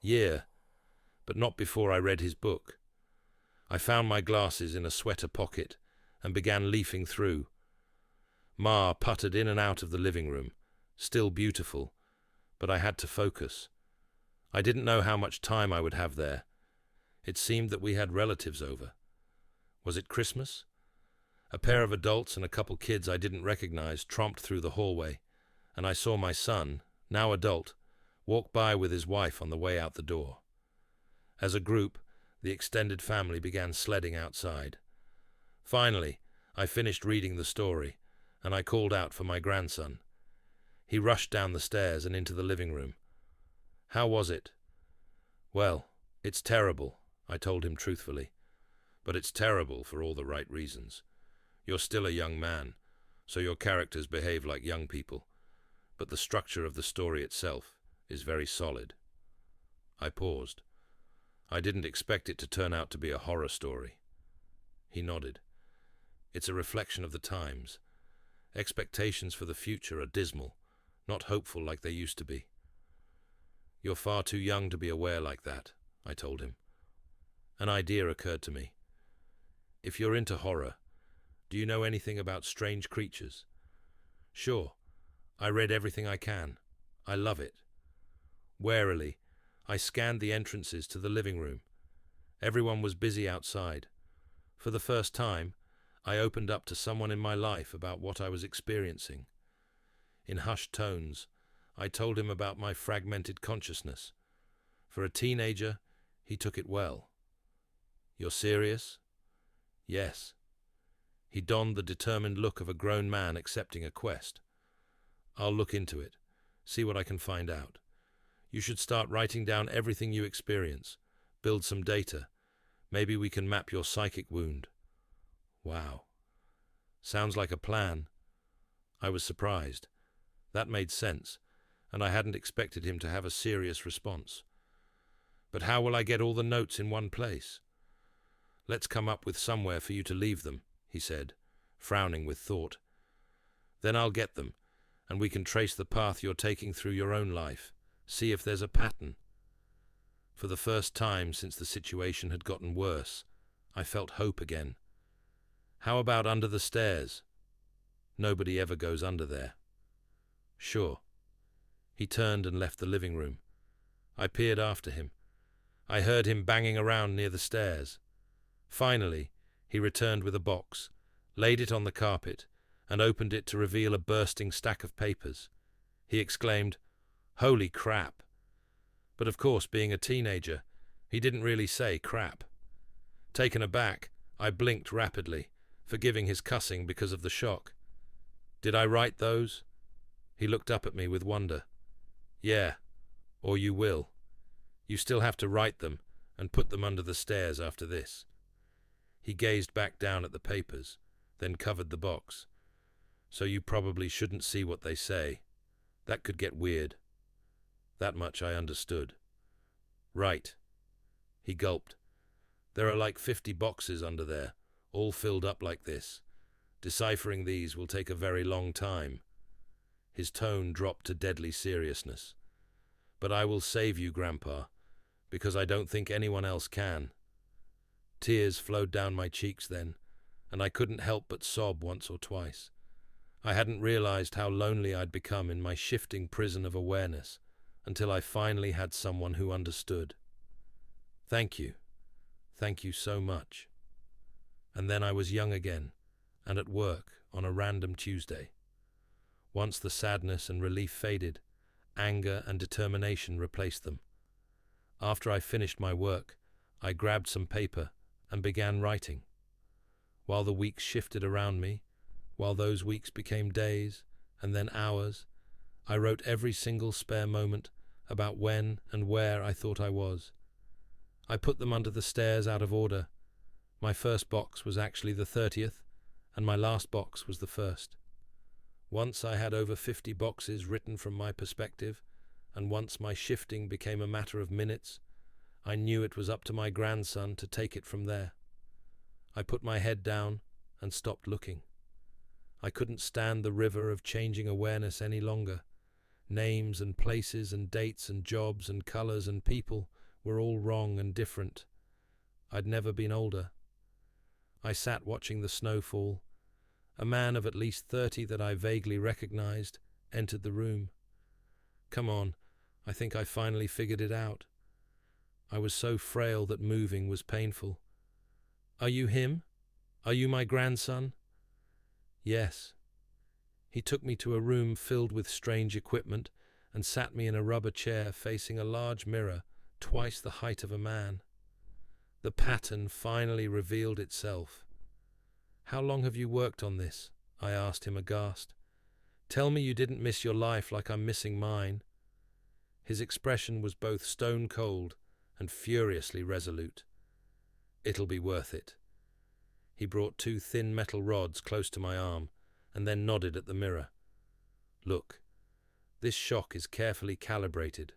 Yeah, but not before I read his book. I found my glasses in a sweater pocket and began leafing through. Ma puttered in and out of the living room, still beautiful, but I had to focus. I didn't know how much time I would have there. It seemed that we had relatives over. Was it Christmas? A pair of adults and a couple kids I didn't recognize tromped through the hallway, and I saw my son, now adult, walk by with his wife on the way out the door. As a group, the extended family began sledding outside. Finally, I finished reading the story, and I called out for my grandson. He rushed down the stairs and into the living room. How was it? Well, it's terrible, I told him truthfully. But it's terrible for all the right reasons. You're still a young man, so your characters behave like young people, but the structure of the story itself is very solid. I paused. I didn't expect it to turn out to be a horror story. He nodded. It's a reflection of the times. Expectations for the future are dismal, not hopeful like they used to be. You're far too young to be aware like that, I told him. An idea occurred to me. If you're into horror, do you know anything about strange creatures? Sure. I read everything I can. I love it. Warily, I scanned the entrances to the living room. Everyone was busy outside. For the first time, I opened up to someone in my life about what I was experiencing. In hushed tones, I told him about my fragmented consciousness. For a teenager, he took it well. You're serious? Yes. He donned the determined look of a grown man accepting a quest. I'll look into it, see what I can find out. You should start writing down everything you experience, build some data. Maybe we can map your psychic wound. Wow. Sounds like a plan. I was surprised. That made sense, and I hadn't expected him to have a serious response. But how will I get all the notes in one place? Let's come up with somewhere for you to leave them, he said, frowning with thought. Then I'll get them, and we can trace the path you're taking through your own life, see if there's a pattern. For the first time since the situation had gotten worse, I felt hope again. How about under the stairs? Nobody ever goes under there. Sure. He turned and left the living room. I peered after him. I heard him banging around near the stairs. Finally, he returned with a box, laid it on the carpet, and opened it to reveal a bursting stack of papers. He exclaimed, "Holy crap!" But of course, being a teenager, he didn't really say crap. Taken aback, I blinked rapidly, forgiving his cussing because of the shock. Did I write those? He looked up at me with wonder. Yeah, or you will. You still have to write them and put them under the stairs after this. He gazed back down at the papers, then covered the box. So you probably shouldn't see what they say. That could get weird. That much I understood. Right. He gulped. There are like 50 boxes under there, all filled up like this. Deciphering these will take a very long time. His tone dropped to deadly seriousness. But I will save you, Grandpa, because I don't think anyone else can. Tears flowed down my cheeks then, and I couldn't help but sob once or twice. I hadn't realized how lonely I'd become in my shifting prison of awareness until I finally had someone who understood. Thank you. Thank you so much. And then I was young again, and at work on a random Tuesday. Once the sadness and relief faded, anger and determination replaced them. After I finished my work, I grabbed some paper and began writing. While the weeks shifted around me, while those weeks became days and then hours, I wrote every single spare moment about when and where I thought I was. I put them under the stairs out of order. My first box was actually the 30th, and my last box was the 1st. Once I had over 50 boxes written from my perspective, and once my shifting became a matter of minutes, I knew it was up to my grandson to take it from there. I put my head down and stopped looking. I couldn't stand the river of changing awareness any longer. Names and places and dates and jobs and colors and people were all wrong and different. I'd never been older. I sat watching the snow fall. A man of at least 30 that I vaguely recognized entered the room. "Come on, I think I finally figured it out." I was so frail that moving was painful. "Are you him? Are you my grandson?" "Yes." He took me to a room filled with strange equipment and sat me in a rubber chair facing a large mirror twice the height of a man. The pattern finally revealed itself. "How long have you worked on this?" I asked him aghast. "Tell me you didn't miss your life like I'm missing mine." His expression was both stone cold and furiously resolute. "It'll be worth it." He brought 2 thin metal rods close to my arm and then nodded at the mirror. "Look, this shock is carefully calibrated